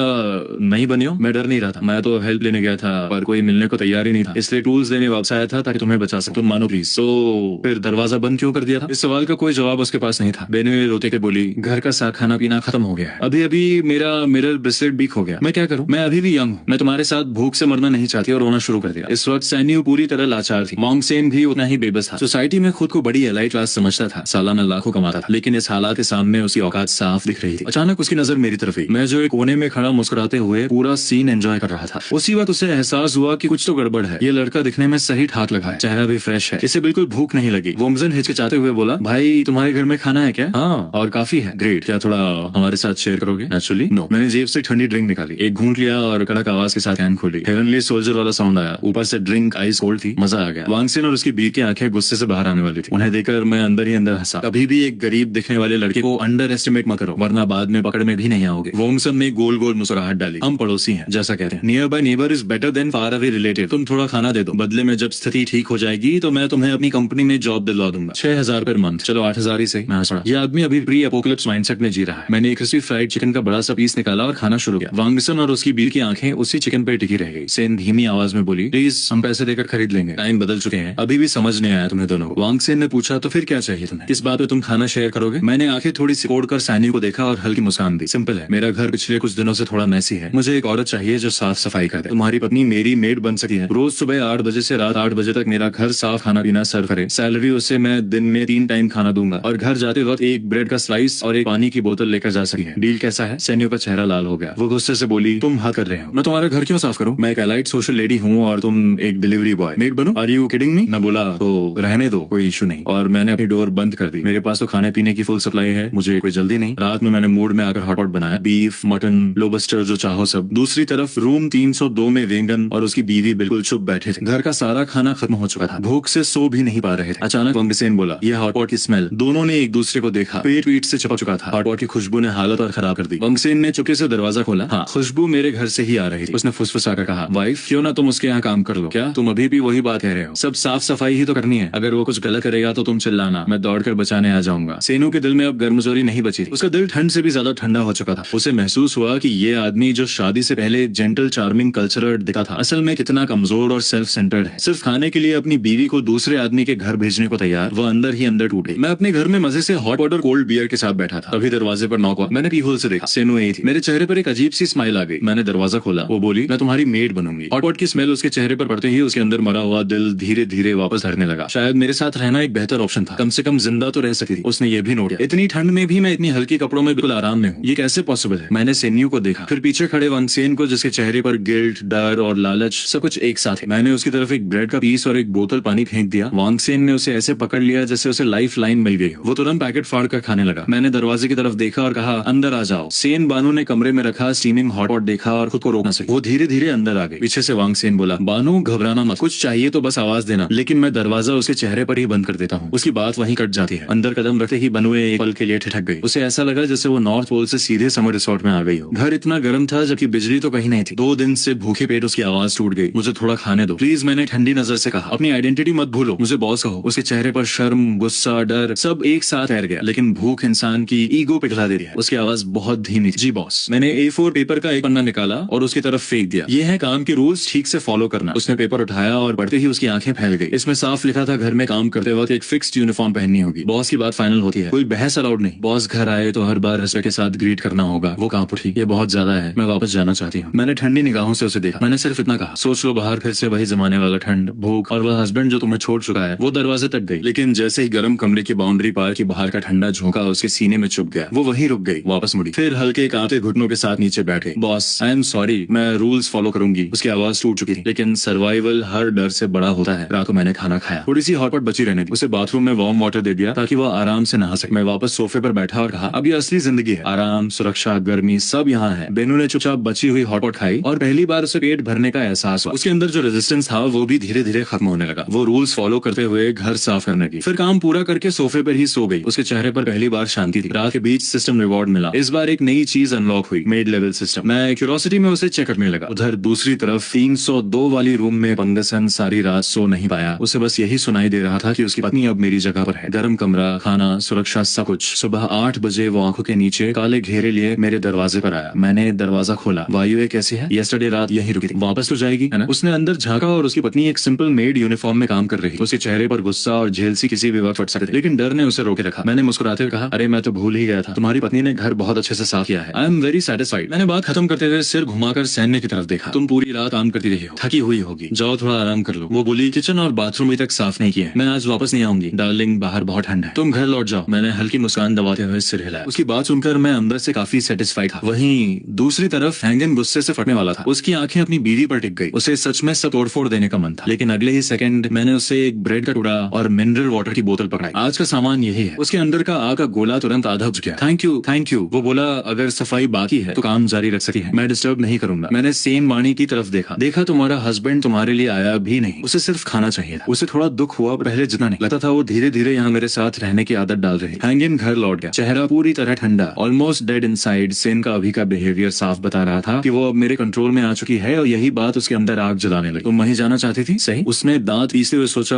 नहीं बनियो, मैं डर नहीं रहा था। मैं तो हेल्प लेने गया था पर कोई मिलने को तैयार ही नहीं था, इसलिए टूल्स लेने वापस आया था ताकि तुम्हें बचा सकूं। तुम मानो प्लीज। तो फिर दरवाजा बंद क्यों कर दिया था? इस सवाल का कोई जवाब उसके पास नहीं था। बेनो रोते के बोली, घर का साथ खाना पीना खत्म हो गया है। अभी अभी मेरा मिरर ब्रेसलेट बीक हो गया। मैं क्या करूं? मैं अभी भी यंग हूं। मैं तुम्हारे साथ भूख से मरना नहीं चाहती और रोना शुरू कर दिया। इस वक्त सैन्यू पूरी तरह लाचार थी। वांग सेन भी उतना ही बेबस था। सोसाइटी में खुद को बड़ी एलाइट क्लास समझता था, सालाना लाखों कमाता था, लेकिन इस हालात के सामने उसकी औकात साफ दिख रही थी। अचानक उसकी नजर मेरी तरफ आई। मैं जो एक कोने में खड़ा मुस्कुराते हुए पूरा सीन एंजॉय कर रहा था। उसी वक्त उसे एहसास हुआ कि कुछ तो गड़बड़ है। ये लड़का दिखने में सही ठाक लगा है, चेहरा भी फ्रेश है, इसे बिल्कुल भूख नहीं लगी। वोमजन हिचकिचाते हुए बोला, भाई तुम्हारे घर में खाना है क्या? हाँ, और काफी है। ग्रेट, क्या थोड़ा हमारे साथ शेयर करोगे? Actually no. मैंने जेब से ठंडी ड्रिंक निकाली, एक घूंट लिया और कड़क आवाज के साथ कैन खोली। हेवनली सोल्जर वाला साउंड आया। ऊपर से ड्रिंक आइस कोल्ड थी। मजा आ गया। वांग सेन और उसकी बीवी की आंखें गुस्से से बाहर आने वाली थी। उन्हें देखकर मैं अंदर ही अंदर हंसा। कभी भी एक गरीब दिखने वाले लड़के को अंडर एस्टिमेट मत करो, वरना बाद में पकड़ में भी नहीं आओगे। वोंगसन ने गोल गोल मुस्कुराहट डाली। हम पड़ोसी हैं, जैसा कहते हैं, near by neighbour is better than far away relative. तुम थोड़ा खाना दे दो, बदले में जब स्थिति ठीक हो जाएगी तो मैं तुम्हें अपनी कंपनी में जॉब दिलवा दूंगा। 6,000 पर मंथ। चलो 8,000 ही सही। मैं हंस पड़ा। ये आदमी अभी प्री एपोकलिप्स माइंडसेट में जी रहा है। मैंने एक क्रिस्पी फ्राइड चिकन का बड़ा सा पीस निकाला और खाना शुरू किया। वांगसन और उसकी बीवी की आंखें उसी चिकन पर टिकी रह गई। सेन धीमी आवाज में बोली, प्लीज हम पैसे देकर खरीद लेंगे, टाइम बदल चुके हैं। अभी भी समझ नहीं आया तुम्हें दोनों को। वांगसेन ने पूछा, तो फिर क्या चाहिए तुम्हें? किस बात पे तुम खाना शेयर करोगे? मैंने आंखें थोड़ी सिकोड़ कर सैनी को देखा और हल्की मुस्कान दी। सिंपल है, मेरा घर पिछले कुछ दिनों से थोड़ा मैसी है। मुझे एक औरत चाहिए जो साफ सफाई कर दे। तुम्हारी पत्नी मेरी मेड बन सकती है। रोज सुबह 8 बजे से रात 8 बजे तक मेरा घर साफ खाना पीना सर्व करे। सैलरी उससे मैं दिन में 3 टाइम खाना दूंगा और घर जाते वक्त एक ब्रेड का स्लाइस और एक पानी की बोतल बोतल लेकर जा सकी है। डील कैसा है? सैनियों का चेहरा लाल हो गया। वो गुस्से से बोली, तुम हद कर रहे हो, मैं तुम्हारा घर क्यों साफ करूं? मैं एक एलाइट सोशल लेडी हूँ और तुम एक डिलीवरी बॉय। मेड बनो? Are you kidding me? मैं बोला, तो रहने दो, कोई इशू नहीं। और मैंने अपनी डोर बंद कर दी। मेरे पास तो खाने पीने की फुल सप्लाई है, मुझे कोई जल्दी नहीं। रात में मैंने मूड में आकर हॉटपॉट बनाया, बीफ, मटन, लोबस्टर, जो चाहो सब। दूसरी तरफ रूम 302 में वेंगन और उसकी बीवी बिल्कुल चुप बैठे थे। घर का सारा खाना खत्म हो चुका था, भूख से सो भी नहीं पा रहे थे। अचानक वंगसेन बोला, यह हॉटपॉट की स्मेल। दोनों ने एक दूसरे को देखा, पेट पीट से चिपक चुका था। हॉटपॉट की खुशबू ने हालत और खराब कर दी। वंगसेन ने चुपके से दरवाजा खोला। हाँ, खुशबू मेरे घर से ही आ रही थी। उसने फुसफुसाकर कहा, वाइफ, क्यों ना तुम उसके यहाँ काम कर लो? क्या तुम अभी भी वही बात कह रहे हो? सब साफ सफाई ही तो करनी है, अगर वो कुछ गलत करेगा तो तुम चिल्लाना, मैं दौड़कर बचाने आ जाऊंगा। सेनू के दिल में अब गर्मजोरी नहीं बची थी, उसका दिल ठंड से भी ज्यादा ठंडा हो चुका था। उसे महसूस हुआ कि ये आदमी जो शादी से पहले जेंटल चार्मिंग कल्चरल दिखा था, असल में कितना कमजोर और सेल्फ सेंटर्ड है। सिर्फ खाने के लिए अपनी बीवी को दूसरे आदमी के घर भेजने को तैयार। वो अंदर ही अंदर टूटे। मैं अपने घर में मजे से हॉट वाटर कोल्ड बियर के साथ बैठा था, तभी दरवाजे पर नॉक हुआ। मैंने पीहोल से देखा, सेनू यही थी। मेरे चेहरे पर एक अजीब सी स्माइल आ गई। मैंने दरवाजा खोला। वो बोली, मैं तुम्हारी मेड बनूंगी। हॉट वाटर की स्मेल उसके चेहरे पर पड़ते ही उसके अंदर मरा हुआ दिल धीरे धीरे वापस धरने लगा। शायद मेरे साथ रहना एक बेहतर ऑप्शन था, कम से कम जिंदा तो रह सकती थी। उसने ये भी नोट किया, इतनी ठंड में भी मैं इतनी हल्की कपड़ों में बिल्कुल आराम में हूँ, ये कैसे पॉसिबल है? मैंने सेन्यू को देखा, फिर पीछे खड़े वंगसेन को, जिसके चेहरे पर गिल्ट, डर और लालच सब कुछ एक साथ है। मैंने उसकी तरफ एक ब्रेड का पीस और एक बोतल पानी फेंक दिया। वंगसेन ने उसे ऐसे पकड़ लिया जैसे उसे लाइफ लाइन मिल गई हो। वो तुरंत पैकेट फाड़ कर खाने लगा। मैंने दरवाजे की तरफ देखा और कहा, अंदर आ जाओ। सेन बानू ने कमरे में रखा स्टीमिंग हॉट पॉट देखा और खुद को रोक न सकी। वो धीरे धीरे अंदर आ गई। पीछे से वंगसेन बोला, बानू घबराना मत, कुछ चाहिए तो बस आवाज देना। लेकिन मैं दरवाजा उसके चेहरे पर ही बंद कर देता हूँ। उसकी बात वहीं कट जाती है। अंदर कदम रखते ही बनुए एक पल के लिए ठिठक गई। उसे ऐसा लगा जैसे वो नॉर्थ पोल से सीधे समर रिसोर्ट में आ गई हो। घर इतना गर्म था जबकि बिजली तो कहीं नहीं थी। 2 दिन से भूखे पेट उसकी आवाज टूट गई। मुझे थोड़ा खाने दो प्लीज, मैंने ठंडी नजर से कहा। अपनी आइडेंटिटी मत भूलो, मुझे बॉस कहो। उसके चेहरे पर शर्म, गुस्सा, डर सब एक साथ तैर गया, लेकिन भूख इंसान की ईगो पिघला दे रही है। उसकी आवाज बहुत धीमी थी। जी बॉस। मैंने A4 पेपर का एक पन्ना निकाला और उसकी तरफ फेंक दिया। ये है काम के रूल्स, ठीक से फॉलो करना। उसने पेपर उठाया और पढ़ते ही उसकी आंखें फैल गई। इसमें साफ लिखा था, घर में काम करते वक्त एक फिक्स्ड यूनिफॉर्म पहननी होगी। बॉस की बात फाइनल होती है, कोई बहस अलाउड नहीं। बॉस घर आए तो हर बार रिस्पेक्ट के साथ ग्रीट करना होगा। वो कांप उठी, ये बहुत ज्यादा है, मैं वापस जाना चाहती हूँ। मैंने ठंडी निगाहों से उसे देखा। मैंने सिर्फ इतना कहा, सोच लो बाहर फिर से वही जमाने वाला ठंड, भूख और वह हस्बैंड जो तुम्हें छोड़ चुका है। वो दरवाजे तक गई, लेकिन जैसे ही गर्म कमरे की बाउंड्री पार की, बाहर का ठंडा झोंका उसके सीने में चुभ गया। वो वहीं रुक गई, वापस मुड़ी, फिर हल्के कांपते घुटनों के साथ नीचे बैठ गई। बॉस, आई एम सॉरी, मैं रूल्स फॉलो करूंगी। उसकी आवाज टूट चुकी थी, लेकिन सर्वाइवल हर डर से बड़ा होता है। रात को मैंने खाना खाया, थोड़ी सी हॉटपॉट बची रहने दी। उसे बाथरूम में वार्म वाटर दे दिया ताकि वो आराम से नहा सके। मैं वापस सोफे पर बैठा और कहा, अब ये असली जिंदगी है, आराम, सुरक्षा, गर्मी सब यहाँ है। बेनू ने चुपचाप बची हुई हॉटपॉट खाई और पहली बार उसे पेट भरने का एहसास हुआ। उसके अंदर जो रेजिस्टेंस था वो भी धीरे धीरे खत्म होने लगा। वो रूल्स फॉलो करते हुए घर साफ करने की, फिर काम पूरा करके सोफे पर ही सो गई। उसके चेहरे पर पहली बार शांति थी। रात के बीच सिस्टम रिवॉर्ड मिला। इस बार एक नई चीज अनलॉक हुई, मेड लेवल सिस्टम। मैं क्यूरियोसिटी में उसे चेक करने लगा। उधर दूसरी तरफ 302 वाली रूम में पंगसन सारी रात सो नहीं पाया। उसे बस यही सुनाई दे रहा था कि उसकी पत्नी अब मेरी जगह पर है। गर्म कमरा, खाना, सुरक्षा, सब कुछ। सुबह 8 बजे वो आंखों के नीचे काले घेरे लिए मेरे दरवाजे पर आया। मैंने दरवाजा खोला। वायु कैसी है? यस्टरडे रात यही रुकी थी, वापस तो जाएगी है ना? उसने अंदर झांका और उसकी पत्नी एक सिंपल मेड यूनिफॉर्म में काम कर रही। उसके चेहरे पर गुस्सा और झेलसी किसी भी वक्त फट सकते थे, लेकिन डर ने उसे रोके रखा। मैंने मुस्कुराते हुए कहा, अरे मैं तो भूल ही गया था, तुम्हारी पत्नी ने घर बहुत अच्छे से साफ किया है। I am very satisfied. मैंने बात खत्म करते हुए सिर घुमाकर सैन्य की तरफ देखा। तुम पूरी रात काम करती रही हो, थकी हुई होगी, जाओ थोड़ा आराम कर लो। वो बोली, किचन और बाथरूम अभी तक साफ नहीं किया है, मैं आज वापस नहीं आऊंगी। डार्लिंग, बाहर बहुत ठंड है, तुम घर लौट जाओ। मैंने हल्की मुस्कान दबाते हुए सिर हिलाया। उसकी बात सुनकर मैं अंदर से काफी सेटिस्फाइड था। वहीं दूसरी तरफ हैंगन गुस्से से फटने वाला था। उसकी आंखें अपनी बीवी पर टिक गई। उसे सच में सब तोड़फोड़ देने का मन था, लेकिन अगले ही सेकंड मैंने उसे एक ब्रेड का टुकड़ा और मिनरल वाटर की बोतल पकड़ाई। आज का सामान यही है। उसके अंदर का आग का गोला तुरंत आधा बुझ गया। Thank you, thank you. वो बोला, अगर सफाई बाकी है तो काम जारी रख सकती है, मैं डिस्टर्ब नहीं करूंगा। मैंने सेन वाणी की तरफ देखा तुम्हारा हस्बैंड तुम्हारे लिए आया भी नहीं, उसे सिर्फ खाना चाहिए था। उसे थोड़ा दुख हुआ, पहले जितना नहीं। लगता था वो धीरे धीरे यहाँ मेरे साथ रहने की आदत डाल रही। हैंगन घर लौट गया, चेहरा पूरी तरह ठंडा, ऑलमोस्ट डेड इनसाइड। सेन का अभी का बिहेवियर साफ बता रहा था कि वो अब मेरे कंट्रोल में आ चुकी है और यही बात उसके अंदर आग जलाने लगी। तुम वहीं जाना चाहती थी, सही? उसने दांत पीसते हुए सोचा,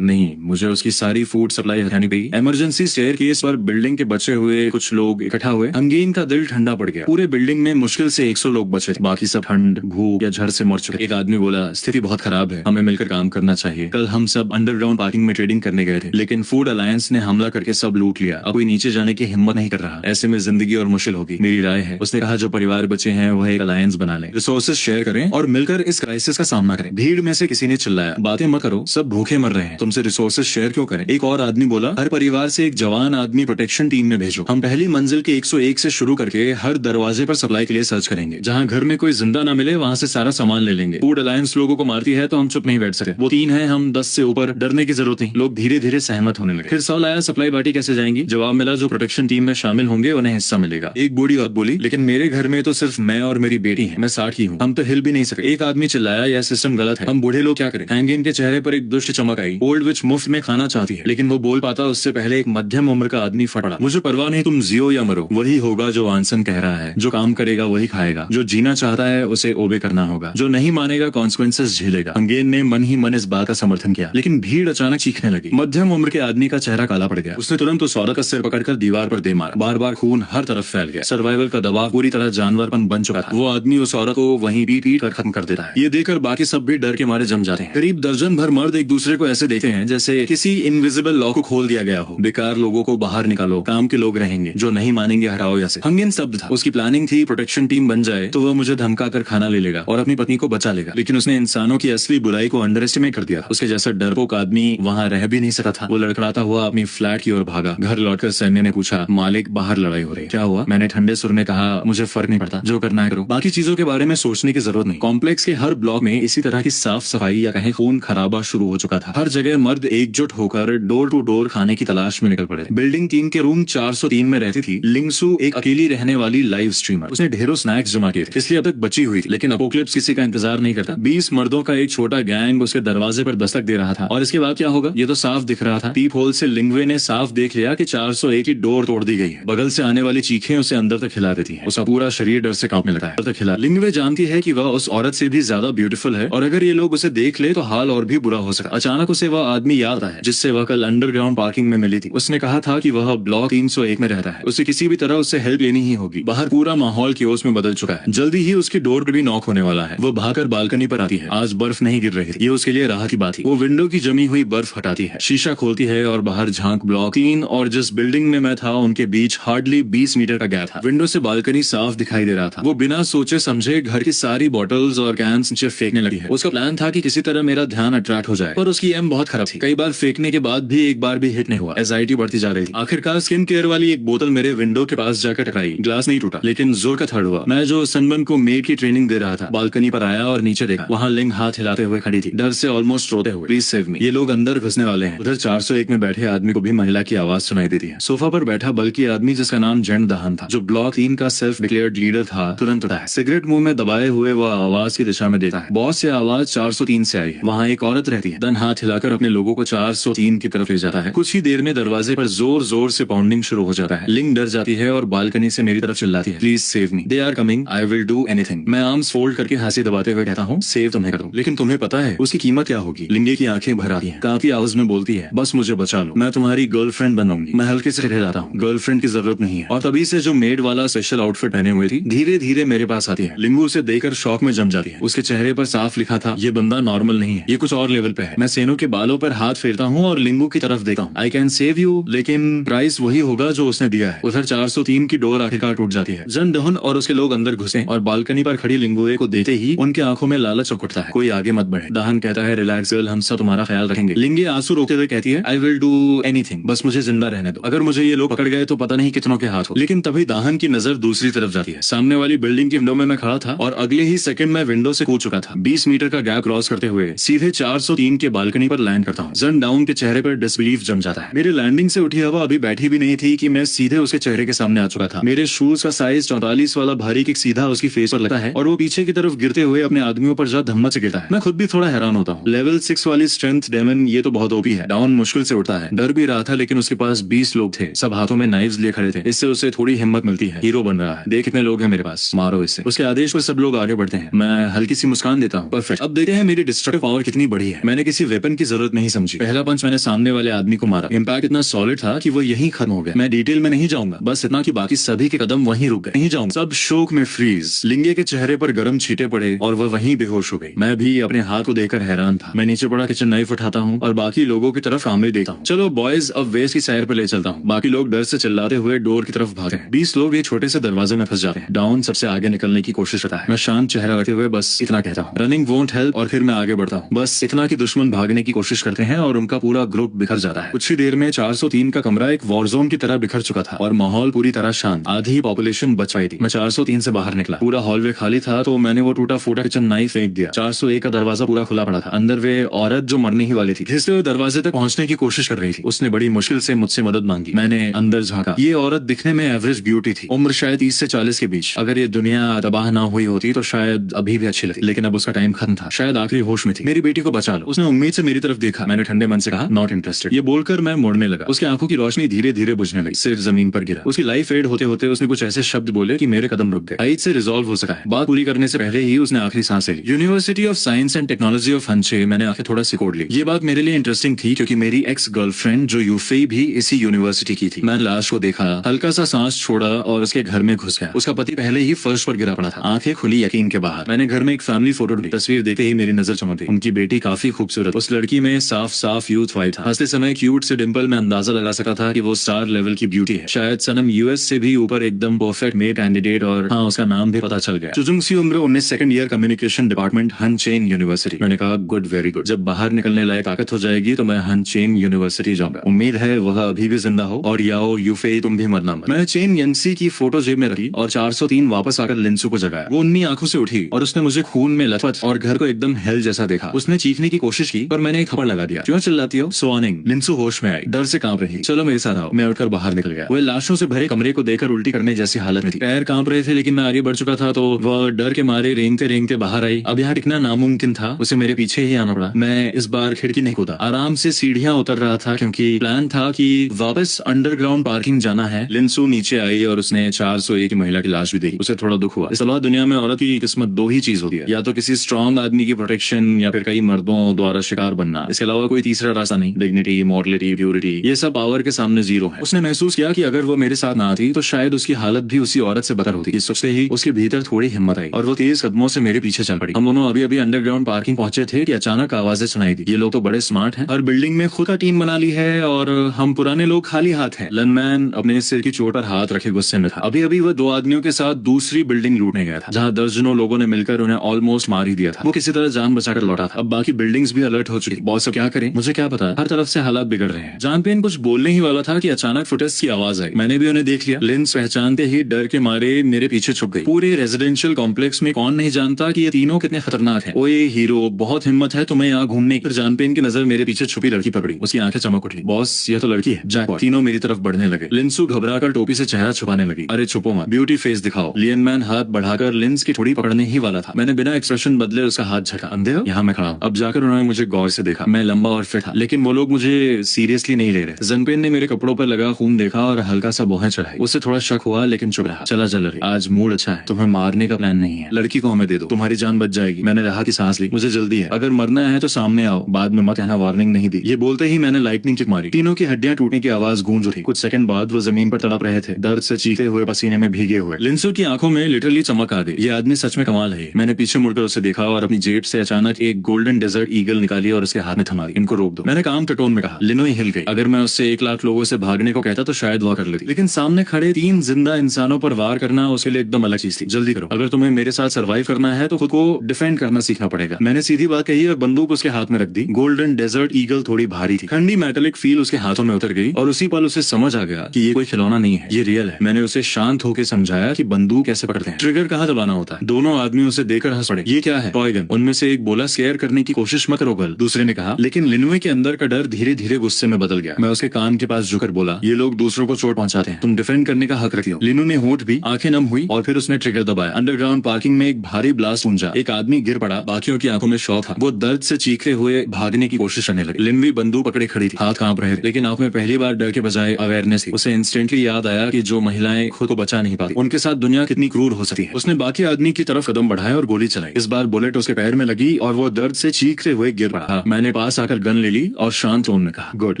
नहीं, मुझे उसकी सारी फूड सप्लाई हटानी पड़ी। इमरजेंसी स्टेयर केस पर बिल्डिंग के बचे हुए कुछ लोग इकट्ठा हुए। अंगीन का दिल ठंडा पड़ गया। पूरे बिल्डिंग में मुश्किल से 100 लोग बचे थे, बाकी सब ठंड, भूख या झड़ से मर चुके। एक आदमी बोला, स्थिति बहुत खराब है, हमें मिलकर काम करना चाहिए। कल हम सब अंडरग्राउंड पार्किंग में ट्रेडिंग करने गए थे, लेकिन फूड अलायंस ने हमला करके सब लूट लिया। अब कोई नीचे जाने की हिम्मत नहीं कर रहा। ऐसे में जिंदगी और मुश्किल होगी। मेरी राय है, उसने कहा, जो परिवार बचे हैं वह एक अलायंस बना लें, रिसोर्सेज शेयर करें और मिलकर इस क्राइसिस का सामना करें। भीड़ में से किसी ने चिल्लाया, बातें मत करो, सब भूखे मर रहे हैं, तुमसे रिसोर्सेज शेयर क्यों करें? एक और आदमी बोला, हर परिवार से एक जवान आदमी प्रोटेक्शन टीम में भेजो। सोचो, हम पहली मंजिल के 101 से शुरू करके हर दरवाजे पर सप्लाई के लिए सर्च करेंगे। जहाँ घर में कोई जिंदा ना मिले वहाँ से सारा सामान ले लेंगे। फूड अलायंस लोगों को मारती है तो हम चुप नहीं बैठ सकते। वो 3 है, हम 10 से ऊपर, डरने की जरूरत नहीं। लोग धीरे धीरे सहमत होने लगे। फिर सवाल आया सप्लाई पार्टी कैसे जाएंगी? जवाब मिला जो प्रोटेक्शन टीम में शामिल होंगे उन्हें हिस्सा मिलेगा। एक बूढ़ी औरत बोली, लेकिन मेरे घर में तो सिर्फ मैं और मेरी बेटी है, मैं 60 की हूँ, हम तो हिल भी नहीं सकते। एक आदमी चिल्लाया, यह सिस्टम गलत है, हम बूढ़े लोग क्या करें? हैंगिन के चेहरे पर एक दुष्ट चमक आई। ओल्ड विच मुफ्त में खाना चाहती है, लेकिन वो बोल पाता उससे पहले एक मध्यम उम्र का आदमी फट पड़ा। मुझे परवाह नहीं तुम जियो या मरो, वही होगा जो आंसन कह रहा है। जो काम करेगा वही खाएगा, जो जीना चाहता है उसे ओबे करना होगा, जो नहीं मानेगा कॉन्सिक्वेंसेस झेलेगा। अंगेन ने मन ही मन इस बात का समर्थन किया, लेकिन भीड़ अचानक चीखने लगी। मध्यम उम्र के आदमी का चेहरा काला पड़ गया। उसने तुरंत उस औरत का सिर पकड़कर दीवार पर दे मारा। बार बार खून हर तरफ फैल गया। सर्वाइवल का दबाव पूरी तरह जानवरपन बन चुका था। वो आदमी उस औरत को वहीं पीट पीट कर खत्म कर देता है। ये देखकर बाकी सब भी डर के मारे जम जाते हैं। करीब दर्जन भर मर्द एक दूसरे को ऐसे देखते हैं जैसे किसी इनविजिबल लॉ को खोल दिया गया हो। बेकार लोगों को बाहर निकालो, काम के लोग रहेंगे, जो नहीं मानेंगे हटाओ। जैसे हंगेन स्तब्ध था। उसकी प्लानिंग थी प्रोटेक्शन टीम बन जाए तो वह मुझे धमका कर खाना ले लेगा और अपनी पत्नी को बचा लेगा, लेकिन उसने इंसानों की असली बुराई को अंडर एस्टिमेट कर दिया। उसके जैसा डरपोक आदमी वहाँ रह भी नहीं सका था। वो लड़खड़ाता हुआ अपनी फ्लैट की ओर भागा। घर लौटकर सैन्य ने पूछा, मालिक बाहर लड़ाई हो रही, क्या हुआ? मैंने ठंडे सुर में कहा, मुझे फर्क नहीं पड़ता, जो करना है करो, बाकी चीजों के बारे में सोचने की जरूरत नहीं। कॉम्प्लेक्स के हर ब्लॉक में इसी तरह की साफ सफाई या कहें खून खराबा शुरू हो चुका था। हर जगह मर्द एकजुट होकर डोर टू डोर खाने की तलाश में निकल पड़े। बिल्डिंग 3 के रूम 403 में रहती थी लिंगसू, एक अकेली रहने वाली लाइव स्ट्रीमर। उसने ढेरों स्नैक्स जमा किए थे, इसलिए अब तक बची हुई थी। लेकिन अपोकलिप्स किसी का इंतजार नहीं करता। 20 मर्दों का एक छोटा गैंग उसके दरवाजे पर दस्तक दे रहा था। और इसके बाद क्या होगा ये तो साफ दिख रहा था। पीप होल से लिंगवे ने साफ देख लिया कि 401 की डोर तोड़ दी गई है। बगल से आने वाली चीखें उसे अंदर तक हिला देती है। उसका पूरा शरीर डर से कांपने लगता है। अंदर तक हिला। लिंगवे जानती है कि वह उस औरत से भी ज्यादा ब्यूटीफुल है और अगर ये लोग उसे देख ले तो हाल और भी बुरा हो सकता। अचानक उसे वह आदमी याद आता है जिससे वह कल अंडरग्राउंड पार्किंग में मिली थी। उसने कहा था कि वह ब्लॉक 301 में रहता है। उसे किसी भी तरह उससे हेल्प लेनी ही होगी। बाहर पूरा माहौल कियोस्क में बदल चुका है। जल्दी ही उसकी डोर पर भी नॉक होने वाला है। वो भागकर बालकनी पर आती है। आज बर्फ नहीं गिर रही थी, ये उसके लिए राहत की बात थी। वो विंडो की जमी हुई बर्फ हटाती है, शीशा खोलती है और बाहर झांक। ब्लॉक 3 और जिस बिल्डिंग में मैं था उनके बीच हार्डली 20 मीटर का गैप था। विंडो से बालकनी साफ दिखाई दे रहा था। वो बिना सोचे समझे घर की सारी बॉटल्स और कैंस नीचे फेंकने लगी है। उसका प्लान था कि किसी तरह मेरा ध्यान अट्रैक्ट हो जाए, पर उसकी एम बहुत खराब थी। कई बार फेंकने के बाद भी एक बार भी हिट नहीं हुआ। एंजाइटी बढ़ती जा रही थी। आखिरकार स्किन केयर वाली एक बोतल मेरे विंडो के पास जाकर टकराई। ग्लास नहीं टूटा, लेकिन जोर का थर्ड हुआ। मैं जो सनबर्न को मेड की ट्रेनिंग दे रहा था, बालकनी पर आया और नीचे देखा। वहाँ लिंग हाथ हिलाते हुए खड़ी थी, डर से ऑलमोस्ट रोते हुए। प्लीज सेव मी, ये लोग अंदर घुसने वाले हैं। उधर 401 में बैठे आदमी को भी महिला की आवाज सुनाई देती है। सोफा पर बैठा बल्कि आदमी जिसका नाम जैन दहान था, जो ब्लॉक 3 का सेल्फ डिक्लेयर्ड लीडर था, तुरंत उठा है। सिगरेट मुंह में दबाए हुए वह आवाज की दिशा में देता है। बॉस, ये आवाज 403 से आई है। वहाँ एक औरत रहती है। दन हाथ हिलाकर अपने लोगों को 403 की तरफ ले जाता है। कुछ ही देर में दरवाजे पर जोर जोर से पाउंडिंग शुरू हो जाता है। लिंग डर जाती है और बालकनी से मेरी तरफ चिल्लाती है, please save me, they are coming, I will do anything. मैं आर्म्स फोल्ड करके हंसी दबाते हुए कहता हूँ, सेव तुम्हें कर दूं, लेकिन तुम्हें पता है उसकी कीमत क्या होगी? लिंगे की आंखें भर आती हैं। काफी आवाज में बोलती है, बस मुझे बचा लो, मैं तुम्हारी गर्लफ्रेंड बनाऊंगी। मैं हल्के से रह जाता हूँ, गर्लफ्रेंड की जरूरत नहीं है। और तभी से जो मेड वाला स्पेशल आउटफिट पहने हुए थी धीरे धीरे मेरे पास आती है। लिंगू उसे देखकर शौक में जम जाती है। उसके चेहरे पर साफ लिखा था, ये बंदा नॉर्मल नहीं है, ये कुछ और लेवल पे है। मैं सेनो के बालों पर हाथ फेरता हूँ और लिंगू की तरफ देखता हूँ। आई कैन सेव यू, लेकिन प्राइस वही होगा जो उसने दिया है। उधर 403 की डोर आखिरकार टूट जाती है। जन दहन और उसके लोग अंदर घुसे और बालकनी पर खड़ी लिंगुए को देते ही उनके आंखों में लालच उठता है। कोई आगे मत बढ़े। दहन कहता है, रिलैक्स गर्ल, हम सब तुम्हारा ख्याल रखेंगे। लिंगे आंसू रोकते हुए कहती है, आई विल डू एनीथिंग, बस मुझे जिंदा रहने दो। अगर मुझे ये लोग पकड़ गए तो पता नहीं कितनों के हाथ हो। लेकिन तभी दाहन की नजर दूसरी तरफ जाती है। सामने वाली बिल्डिंग की विंडो में मैं खड़ा था और अगले ही सेकंड में विंडो से कूद चुका था। 20 मीटर का गैप क्रॉस करते हुए सीधे 403 के बालकनी पर लैंड करता हूँ। जन डाउन के चेहरे पर डिसबिलीफ जम जाता है। मेरे लैंडिंग से उठी हवा अभी बैठी भी नहीं थी कि मैं सीधे उसके चेहरे के सामने आ चुका था। मेरे शूज का साइज 44 वाला भारी किक सीधा उसकी फेस पर लगता है और वो पीछे की तरफ गिरते हुए अपने आदमियों पर जा धम्मा से गिरता है। मैं खुद भी थोड़ा हैरान होता हूँ। लेवल 6 वाली स्ट्रेंथ डेमन, ये तो बहुत ओपी है। डाउन मुश्किल से उठता है। डर भी रहा था, लेकिन उसके पास 20 लोग थे, सब हाथों में नाइव्स लिए खड़े थे। इससे उसे थोड़ी हिम्मत मिलती है। हीरो बन रहा है, देख कितने लोग हैं मेरे पास, मारो इसे। उसके आदेश पर सब लोग आगे बढ़ते हैं। मैं हल्की सी मुस्कान देता हूँ। परफेक्ट। अब देखते हैं मेरी डिस्ट्रक्टिव पावर कितनी बड़ी है। मैंने किसी वेपन की जरूरत नहीं समझी। पहला पंच मैंने सामने वाले आदमी को मारा। इम्पैक्ट इतना सॉलिड था कि वो यहीं खत्म हो गया। मैं डिटेल में नहीं जाऊंगा, बस इतना कि बाकी सभी के कदम वहीं रुक गए। नहीं जाऊंगा। सब शोक में फ्रीज। लिंगे के चेहरे पर गर्म छींटे पड़े और वह वहीं बेहोश हो गई। मैं भी अपने हाथ को देखकर हैरान था। मैं नीचे पड़ा किचन नाइफ उठाता हूँ और बाकी लोगों की तरफ कामरे देखता हूँ। चलो बॉयज, अब वेस्ट की सैर पर ले चलता हूँ। बाकी लोग डर से चिल्लाते हुए डोर की तरफ भागते हैं। 20 लोग एक छोटे से दरवाजे में फंस जाते हैं। डाउन सबसे आगे निकलने की कोशिश करता है। मैं शांत चेहरा रखते हुए बस इतना कहता हूँ, रनिंग वोंट हेल्प, और फिर मैं आगे बढ़ता हूँ। बस इतना कि दुश्मन भागने की कोशिश करते हैं और उनका पूरा ग्रुप बिखर जाता है। कुछ ही देर में 403 का कमरा एक वॉर जोन की तरह बिखर बिखर चुका था और माहौल पूरी तरह शांत। आधी पॉपुलेशन बच पाई थी। मैं 403 से बाहर निकला। पूरा हॉलवे खाली था तो मैंने वो टूटा फूटा किचन नाइफ फेंक दिया। 401 का दरवाजा पूरा खुला पड़ा था। अंदर वे औरत जो मरने ही वाली थी घिसते हुए दरवाजे तक पहुंचने की कोशिश कर रही थी। उसने बड़ी मुश्किल से मुझसे मदद मांगी। मैंने अंदर झांका। ये औरत दिखने में एवरेज ब्यूटी थी। उम्र शायद 30 से 40 के बीच। अगर ये दुनिया तबाह ना हुई होती तो शायद अभी भी अच्छी लगती, लेकिन अब उसका टाइम खत्म था। शायद आखिरी होश में थी। मेरी बेटी को बचा लो। उसने उम्मीद से मेरी तरफ देखा। मैंने ठंडे मन से कहा नॉट इंटरेस्टेड। ये बोलकर मैं मुड़ने लगा। उसकी आंखों की रोशनी धीरे धीरे बुझने लगी। सिर जमीन पर गिरा। उसकी लाइफ फेड होते होते उसने कुछ ऐसे शब्द बोले कि मेरे कदम रुक गए। आइज से रिजॉल्व हो सका है। बात पूरी करने से पहले ही उसने आखिरी सांस ली। University of science and technology of Hanche. मैंने आंखें थोड़ा सिकोड़ ली। ये बात मेरे लिए इंटरेस्टिंग थी क्योंकि मेरी एक्स गर्लफ्रेंड जो यूफई भी इसी यूनिवर्सिटी की थी। मैं लाश को देखा, हल्का सा सांस छोड़ा और उसके घर में घुस गया। उसका पति पहले ही फर्श पर गिरा पड़ा था। आंखें खुली यकीन के बाहर। मैंने घर में एक फैमिली फोटो ली। तस्वीर देखते ही मेरी नजर चमक गई। उनकी बेटी काफी खूबसूरत। उस लड़की में साफ साफ यूथ वाइब था। हंसते समय क्यूट से डिंपल में अंदाजा लगा सका था कि वो स्टार लेवल की ब्यूटी है। शायद सनम यूएस से भी ऊपर एकदम परफेक्ट मेल कैंडिडेट। और हाँ, उसका नाम भी पता चल गया। चुजुंगसी उम्र 19, second year communication department, Hanchen university. मैंने कहा गुड, वेरी गुड। जब बाहर निकलने लायक ताकत हो जाएगी तो मैं हनचेन यूनिवर्सिटी जाऊंगा। उम्मीद है वह अभी भी जिंदा हो। और याओ यूफे, तुम भी मरना मत। मैंने चेन यंगसी की फोटो जेब में रखी और 403 वापस आकर लिंसू को जगाया। वो उन्नी आंखों से उठी और उसने मुझे खून में लथपथ और घर को एकदम हेल जैसा देखा। उसने चीखने की कोशिश की पर मैंने एक थप्पड़ लगा दिया। क्यों चिल्लाती हो? स्वानिंग। लिंसू होश में आई, डर से कांप रही। चलो मेरे साथ आओ। मैं उठकर बाहर निकल गया। वह लाशों से भरे कमरे को देखकर उल्टी करने जैसी हालत में थी। पैर कांप रहे थे लेकिन मैं आगे बढ़ चुका था तो वह डर के मारे रेंगते रेंगते बाहर आई। अब यहाँ टिकना नामुमकिन था। उसे मेरे पीछे ही आना पड़ा। मैं इस बार खिड़की नहीं कूदा, आराम से सीढ़ियां उतर रहा था क्योंकि प्लान था कि वापस अंडरग्राउंड पार्किंग जाना है। लिंसू नीचे आई और उसने 401 की महिला की लाश भी देखी। उसे थोड़ा दुख हुआ। इस अलावा दुनिया में औरत की किस्मत दो ही चीज होती है, या तो किसी स्ट्रॉन्ग आदमी की प्रोटेक्शन या फिर कई मर्दों द्वारा शिकार बनना। इसके अलावा कोई तीसरा रास्ता नहीं। डिग्निटी, मॉडलिटी, प्योरिटी, ये सब पावर के सामने जीरो है। उसने महसूस किया कि अगर वो मेरे साथ ना आती तो शायद उसकी हालत भी उसी औरत से बदतर होती। ये सोचते ही उसके भीतर थोड़ी हिम्मत आई और वो तेज कदमों से मेरे पीछे चल पड़ी। हम दोनों अभी अभी अंडरग्राउंड पार्किंग पहुंचे थे कि अचानक आवाजें सुनाई दी। ये लोग तो बड़े स्मार्ट हैं, हर बिल्डिंग में खुद का टीम बना ली है और हम पुराने लोग खाली हाथ हैं। लनमैन अपने सिर की चोट पर हाथ रखे गुस्से में था। अभी अभी वह दो आदमियों के साथ दूसरी बिल्डिंग लूटने गया था जहां दर्जनों लोगों ने मिलकर उन्हें ऑलमोस्ट मार ही दिया था। वो किसी तरह जान बचाकर लौटा था। अब बाकी बिल्डिंग्स भी अलर्ट हो चुकी। बॉस क्या करें मुझे क्या पता, हर तरफ से हालात बिगड़ रहे हैं। जानपेन कुछ बोलने ही वाला था कि अचानक फुटेज की आवाज आई। मैंने भी उन्हें देख लिया। लिंस पहचानते ही डर के मारे मेरे पीछे छुप गई। पूरे रेजिडेंशियल कॉम्प्लेक्स में कौन नहीं जानता कि ये तीनों कितने खतरनाक हैं। ओए हीरो, बहुत हिम्मत है तुम्हें यहाँ घूमने की। जानपेन की नजर मेरे पीछे छुपी लड़की पर पड़ी। उसकी आंखें चमक उठी। बॉस यह तो लड़की है। जैकपॉट। तीनों मेरी तरफ बढ़ने लगे। लिंसू घबराकर टोपी से चेहरा छुपाने लगी। अरे छुपो मत, ब्यूटी फेस दिखाओ। लियनमैन हाथ बढ़ाकर लिंस की थोड़ी पकड़ने ही वाला था। मैंने बिना एक्सप्रेशन बदले उसका हाथ झटका। अंधे हो? यहाँ मैं खड़ा हूँ। अब जाकर उन्होंने मुझे गौर से देखा। मैं लंबा और फिट था लेकिन वो लोग मुझे सीरियसली नहीं ले रहे। जनपेन ने मेरे कपड़ों पर लगा खून देखा और हल्का सा बोहें चढ़ाई। उससे थोड़ा शक हुआ लेकिन चुप रहा। चला चल रही, आज मूड अच्छा है। तुम्हें मारने का प्लान नहीं है। लड़की को हमें दे दो, तुम्हारी जान बच जाएगी। मैंने राहत की सांस ली। मुझे जल्दी है, अगर मरना है तो सामने आओ, बाद में मत कहना वार्निंग नहीं दी। ये बोलते ही मैंने लाइटनिंग किक मारी। तीनों की हड्डियां टूटने की आवाज गूंज उठी। कुछ सेकंड बाद वो जमीन पर तड़प रहे थे, दर्द से चीखते हुए, पसीने में भीगे हुए। लिंसू की आंखों में लिटरली चमक आ गई। ये आदमी सच में कमाल है। मैंने पीछे मुड़कर उसे देखा और अपनी जेब से अचानक एक गोल्डन डेजर्ट ईगल निकाली और उसके हाथ में थमा दी। इनको रोक दो, मैंने काम टटोन में कहा। लिनोई हिल गई। अगर मैं उससे 1 लाख लोगों से भागने को कहता तो शायद वह कर लेती, लेकिन सामने खड़े 3 जिंदा इंसानों पर वार करना उसके लिए एकदम अलग चीज थी। जल्दी करो, अगर तुम्हें मेरे साथ सर्वाइव करना है तो खुद को डिफेंड करना सीखना पड़ेगा। मैंने सीधी बात कही और बंदूक उसके हाथ में रख दी। गोल्डन डेजर्ट ईगल थोड़ी भारी थी। ठंडी मेटेलिक फील उसके हाथों में उतर गई और उसी पल उसे समझ आ गया कि ये कोई खिलौना नहीं है, ये रियल है। मैंने उसे शांत होकर समझाया कि बंदूक कैसे पकड़ते हैं, ट्रिगर कहाँ दबाना होता है। दोनों आदमी उसे देखकर हंस पड़े। ये क्या है? Toy gun. उनमें से एक बोला स्केयर करने की कोशिश मत करो गर्ल। दूसरे ने कहा। लेकिन लिनवे के अंदर का डर धीरे धीरे गुस्से में बदल गया। मैं उसके कान के पास झुककर बोला, ये लोग दूसरों को चोट पहुंचाते हैं, तुम डिफेंड करने का हक रखती हो। लिनू ने होंठ भी, आंखें नम हुई और फिर उसने ट्रिगर दबाया। अंडरग्राउंड पार्किंग में एक भारी ब्लास्ट गूंजा। एक आदमी गिर पड़ा। बाकियों की आंखों में शौक था। वो दर्द से चीखते हुए भागने की कोशिश करने लगे। लिनवी बंदूक पकड़े खड़ी थी, हाथ कांप रहे थे, लेकिन आंखों में पहली बार डर के बजाय अवेयरनेस थी। उसे इंस्टेंटली याद आया कि जो महिलाएं खुद को बचा नहीं पाती उनके साथ दुनिया कितनी क्रूर हो सकती है। उसने बाकी आदमी की तरफ कदम बढ़ाया और गोली चलाई। इस बार बुलेट उसके पैर में लगी और वो दर्द से चीखते हुए गिर पड़ा। मैंने पास आकर गन ले ली और शांत टोन में कहा, गुड।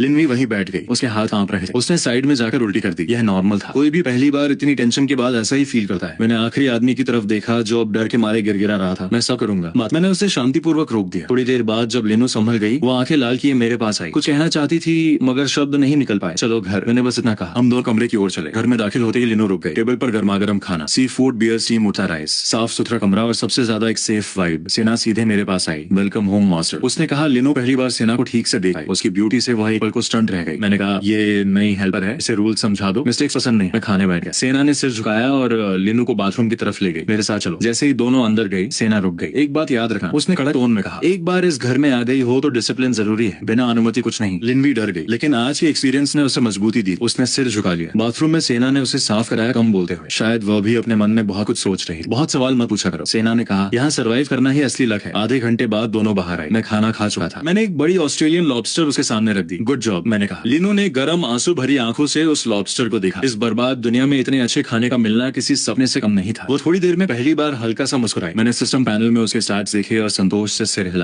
लिनवी वहीं बैठ गई। उसके हाथ कांप रहे थे। उसने साइड में जाकर उल्टी कर दी। यह नॉर्मल था। कोई भी पहली बार इतनी टेंशन के बाद ऐसा ही फील करता है। मैंने आखिरी आदमी की तरफ देखा जो अब डर के मारे गिरा रहा था। मैं सब करूंगा। मैंने उसे शांतिपूर्वक रोक दिया। थोड़ी देर बाद जब लिनू संभल गई, वो आंखें लाल किए मेरे पास आई। कुछ कहना चाहती थी मगर शब्द नहीं निकल पाए। चलो घर, मैंने बस इतना कहा। हम दोनों कमरे की ओर चले। घर में दाखिल होते ही लिनू रुक गए। टेबल पर गर्मागर्म खाना, सी फूड, बियर, स्टीम, उठा राइस, साफ सुथरा कमरा और सबसे ज्यादा एक सेफ वाइब। सेना सीधे मेरे पास आई। वेलकम होम मास्टर, उसने कहा। लिनू पहली बार सेना को ठीक से देखा। उसकी ब्यूटी से वह एक पल को स्टंट रह गई। मैंने कहा, ये नई हेल्पर है, इसे रूल समझा दो, मिस्टेक्स पसंद नहीं। मैं खाने बैठ गया। सेना ने सिर झुकाया और लिनू को बाथरूम की तरफ ले गई। मेरे साथ चलो। जैसे ही दोनों अंदर गई, सेना रुक गई। एक बात याद रखना, उसने कड़क टोन में कहा, एक बार इस घर में आ गई हो तो डिसिप्लिन जरूरी है, बिना अनुमति कुछ नहीं। लिन भी डर गई, लेकिन आज के एक्सपीरियंस ने उसे मजबूती दी। उसने सिर झुका लिया। बाथरूम में सेना ने उसे साफ कराया, कम बोलते हुए। शायद वह भी अपने मन में बहुत कुछ सोच रही। बहुत सवाल मत पूछा करो, सेना ने कहा। यहाँ सर्वाइव करना ही असली लक है। आधे घंटे बाद दोनों बाहर आए। मैं खाना खा चुका था। मैंने एक बड़ी ऑस्ट्रेलियन लॉबस्टर उसके सामने रख दी। गुड जॉब, मैंने कहा। लिनो ने गर्म आंसू भरी आंखों से उस लॉबस्टर को देखा। इस बर्बाद दुनिया में इतने अच्छे खाने का मिलना किसी सपने से कम नहीं था। वो थोड़ी देर में पहली बार हल्का सा मुस्कुराई। मैंने सिस्टम पैनल में उसके स्टैट्स देखे और संतोष से सिर हिलाया।